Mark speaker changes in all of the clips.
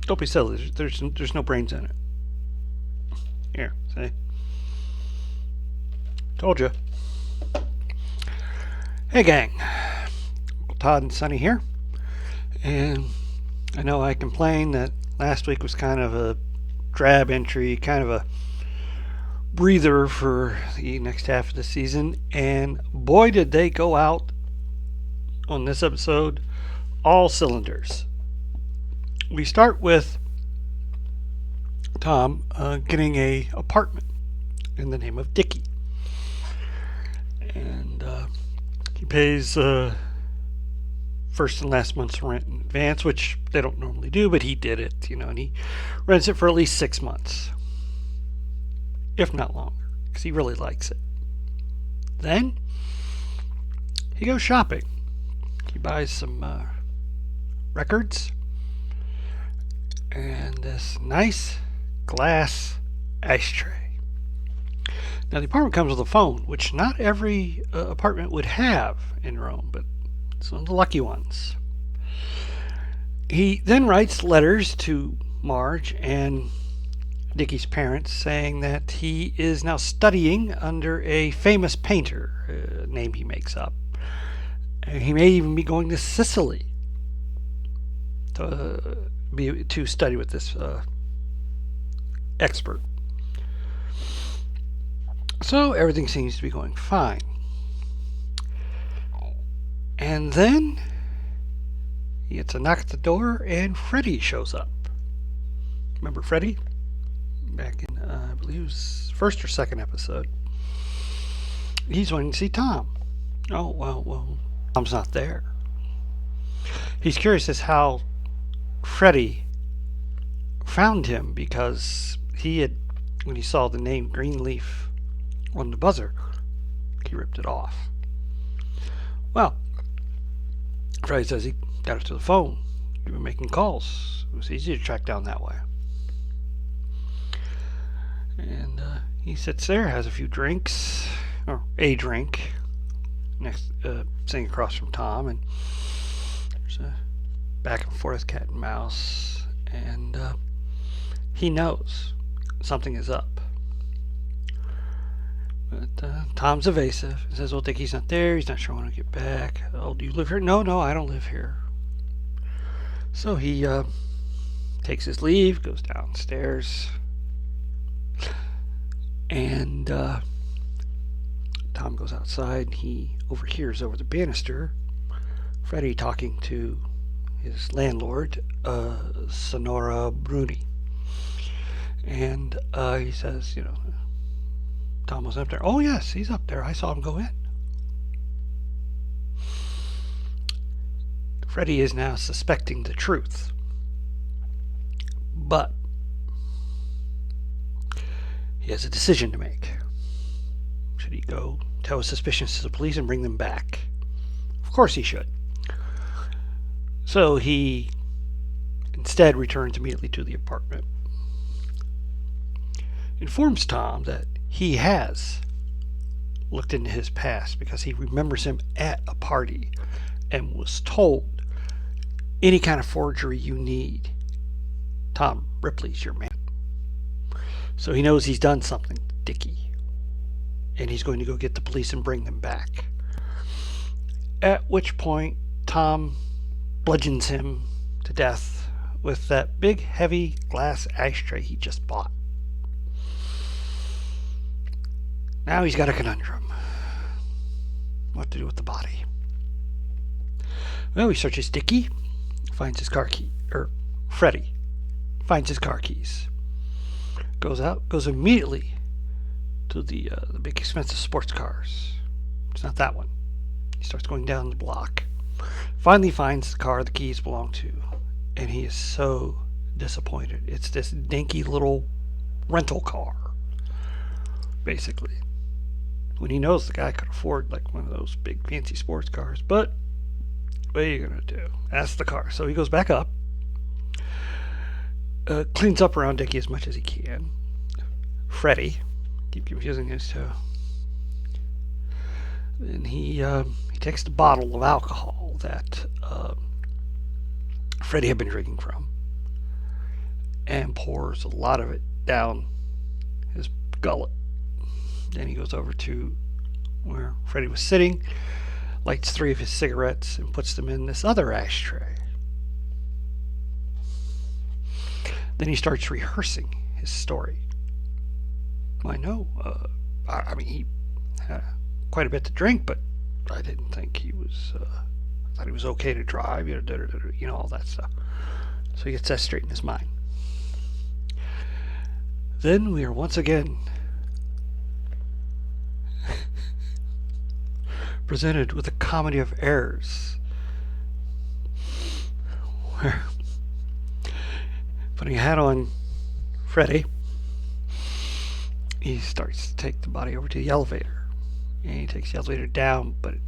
Speaker 1: Don't be silly. There's no brains in it. Here, see? Told you. Hey, gang. Todd and Sonny here. And I know I complained that last week was kind of a drab entry, kind of a breather for the next half of the season. And boy, did they go out on this episode all cylinders. We start with Tom getting a apartment in the name of Dickie. And he pays first and last month's rent in advance, which they don't normally do, but he did it, and he rents it for at least 6 months, if not longer, because he really likes it. Then he goes shopping. He buys some records and this nice glass ashtray. Now, the apartment comes with a phone, which not every apartment would have in Rome, but it's one of the lucky ones. He then writes letters to Marge and Dickie's parents saying that he is now studying under a famous painter, a name he makes up. And he may even be going to Sicily to study with this expert. So everything seems to be going fine. And then he gets a knock at the door and Freddy shows up. Remember Freddy? Back in, I believe it was first or second episode. He's wanting to see Tom. Oh, well, Tom's not there. He's curious as how Freddy found him because he had, when he saw the name Greenleaf on the buzzer, he ripped it off. Well, Freddy says he got it to the phone. You've been making calls. It was easy to track down that way. And he sits there, has a few drinks, or a drink, next, sitting across from Tom, and there's a back and forth cat and mouse, and he knows something is up. But Tom's evasive. He says, well, Dickie's not there. He's not sure when he'll get back. Oh, do you live here? No, I don't live here. So he takes his leave, goes downstairs, and Tom goes outside. He overhears over the banister Freddy talking to his landlord, Sonora Bruni. And he says, Tom was up there. Oh, yes, he's up there. I saw him go in. Freddy is now suspecting the truth. But he has a decision to make. Should he go tell his suspicions to the police and bring them back? Of course he should. So he instead returns immediately to the apartment. Informs Tom that he has looked into his past because he remembers him at a party and was told any kind of forgery you need, Tom Ripley's your man. So he knows he's done something to Dickie, and he's going to go get the police and bring them back. At which point Tom bludgeons him to death with that big heavy glass ashtray he just bought. Now he's got a conundrum. What to do with the body? Well, he searches Dickie, finds his car key, Freddy finds his car keys, goes out, goes immediately to the big expensive sports cars. It's not that one. He starts going down the block, finally finds the car the keys belong to, and he is so disappointed. It's this dinky little rental car, basically, when he knows the guy could afford like one of those big fancy sports cars. But what are you gonna do? That's the car. So he goes back up, cleans up around Dickie as much as he can. Freddy, keep confusing his two. Then he takes the bottle of alcohol that Freddy had been drinking from, and pours a lot of it down his gullet. Then he goes over to where Freddy was sitting, lights 3 of his cigarettes, and puts them in this other ashtray. Then he starts rehearsing his story. I know, I mean, he had quite a bit to drink, but I didn't think he was, I thought he was okay to drive, all that stuff. So he gets that straight in his mind. Then we are once again presented with a comedy of errors, where putting a hat on Freddy, he starts to take the body over to the elevator, and he takes the elevator down, but it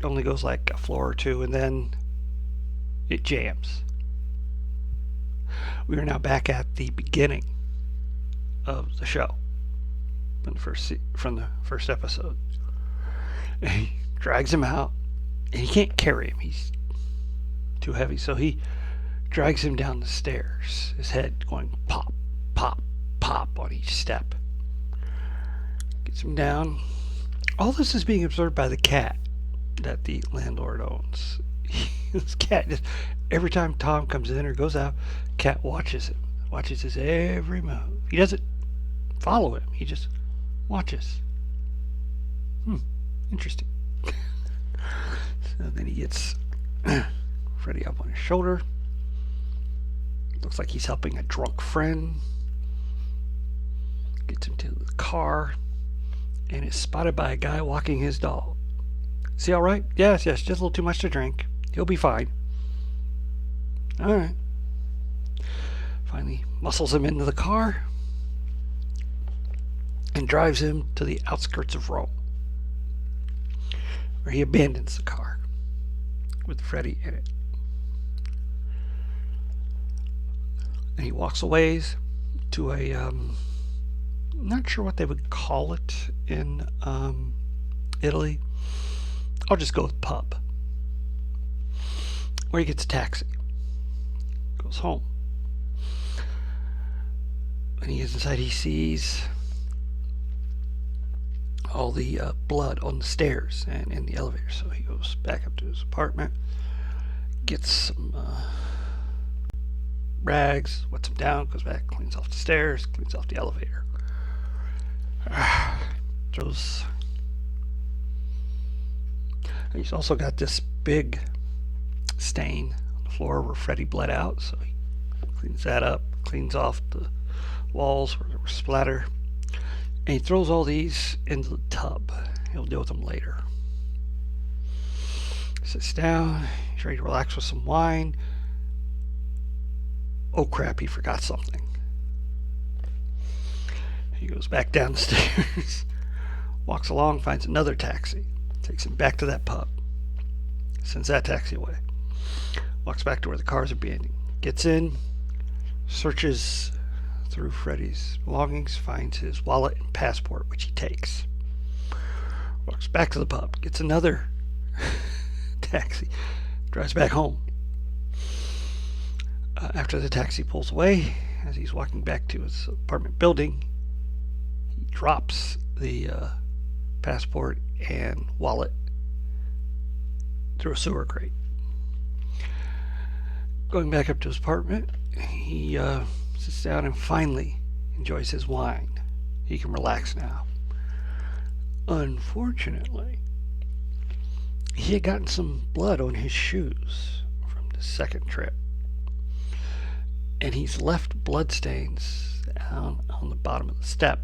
Speaker 1: only goes like a floor or two, and then it jams. We are now back at the beginning of the show, from the first episode. And he drags him out, and he can't carry him. He's too heavy, so he drags him down the stairs, his head going pop, pop, pop on each step. Gets him down. All this is being observed by the cat that the landlord owns. This cat, just every time Tom comes in or goes out, cat watches him, watches his every move. He doesn't follow him, he just watches. Interesting. So then he gets Freddy up on his shoulder. Looks like he's helping a drunk friend. Gets him to the car and is spotted by a guy walking his dog. Is he alright? Yes, just a little too much to drink. He'll be fine. Alright. Finally muscles him into the car and drives him to the outskirts of Rome, where he abandons the car with Freddy in it. And he walks away to a, not sure what they would call it in Italy. I'll just go with pub, where he gets a taxi, goes home. When he gets inside, he sees all the blood on the stairs and in the elevator. So he goes back up to his apartment, gets some rags, wets them down, goes back, cleans off the stairs, cleans off the elevator. Throws. And he's also got this big stain on the floor where Freddy bled out, so he cleans that up, cleans off the walls where there was splatter, and he throws all these into the tub. He'll deal with them later. Sits down, he's ready to relax with some wine. Oh crap, he forgot something. He goes back down the stairs, walks along, finds another taxi, takes him back to that pub, sends that taxi away, walks back to where the cars are abandoned, gets in, searches through Freddy's belongings, finds his wallet and passport, which he takes, walks back to the pub, gets another taxi, drives back home. After the taxi pulls away, as he's walking back to his apartment building, he drops the passport and wallet through a sewer grate. Going back up to his apartment, he sits down and finally enjoys his wine. He can relax now. Unfortunately, he had gotten some blood on his shoes from the second trip, and he's left bloodstains down on the bottom of the step.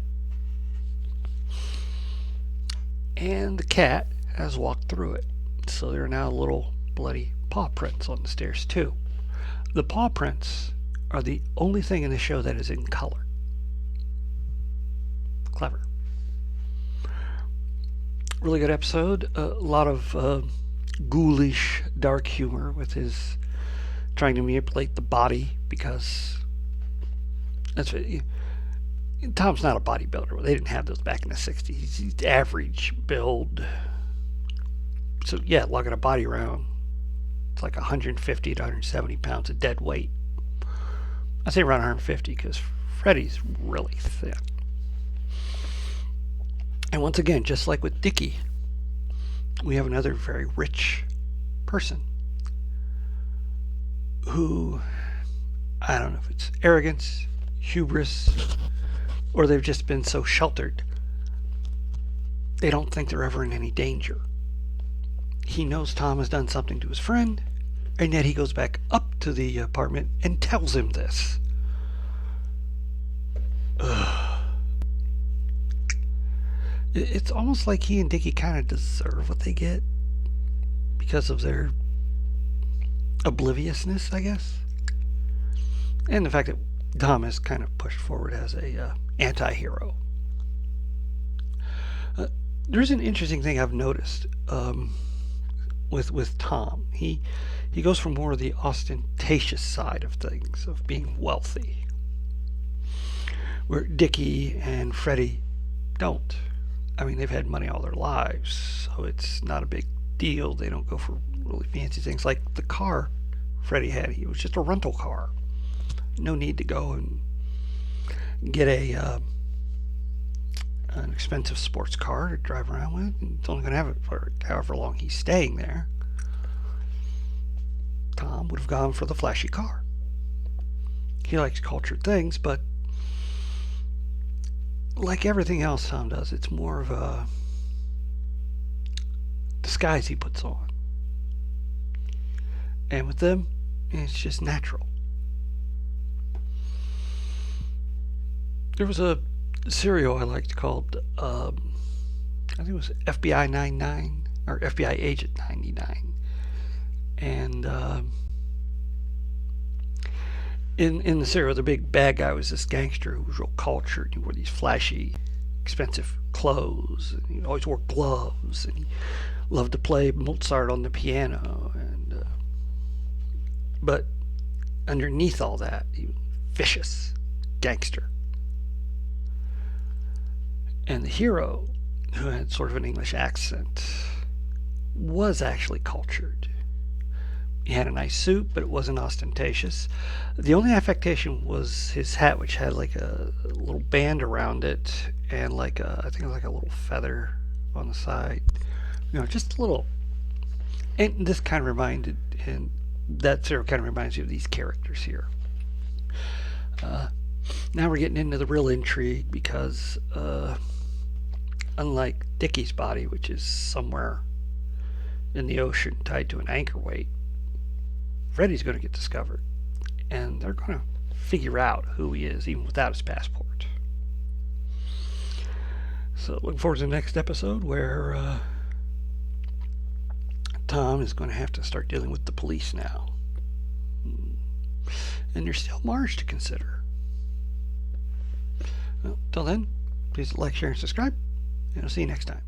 Speaker 1: And the cat has walked through it, so there are now little bloody paw prints on the stairs too. The paw prints are the only thing in the show that is in color. Clever. Really good episode. A lot of ghoulish dark humor with his trying to manipulate the body, because that's what Tom's not a bodybuilder. They didn't have those back in the 60s. He's average build. So yeah, lugging a body around, it's like 150 to 170 pounds of dead weight. I say around 150 because Freddy's really thin. And once again, just like with Dickie, we have another very rich person who, I don't know if it's arrogance, hubris, or they've just been so sheltered they don't think they're ever in any danger. He knows Tom has done something to his friend, and yet he goes back up to the apartment and tells him this. Ugh. It's almost like he and Dickie kind of deserve what they get because of their obliviousness, I guess. And the fact that Tom is kind of pushed forward as a anti-hero. There's an interesting thing I've noticed with Tom. He goes from more of the ostentatious side of things, of being wealthy, where Dickie and Freddy don't. I mean, they've had money all their lives, so it's not a big deal. They don't go for really fancy things like the car Freddy had. It was just a rental car. No need to go and get an expensive sports car to drive around with. It's only going to have it for however long he's staying there. Tom would have gone for the flashy car. He likes cultured things, but like everything else Tom does, it's more of a disguise he puts on. And with them, it's just natural. There was a serial I liked called, I think it was FBI 99 or FBI Agent 99. And in the serial, the big bad guy was this gangster who was real cultured. He wore these flashy, expensive clothes, and he always wore gloves, and he loved to play Mozart on the piano. And but underneath all that, he was vicious gangster. And the hero, who had sort of an English accent, was actually cultured. He had a nice suit, but it wasn't ostentatious. The only affectation was his hat, which had like a little band around it, and I think it was like a little feather on the side. Just a little. And this kind of and that sort of kind of reminds you of these characters here. Now we're getting into the real intrigue because, unlike Dickie's body, which is somewhere in the ocean tied to an anchor weight, Freddy's going to get discovered, and they're going to figure out who he is, even without his passport. So looking forward to the next episode where Tom is going to have to start dealing with the police now. And there's still Marge to consider. Well, till then, please like, share, and subscribe, and I'll see you next time.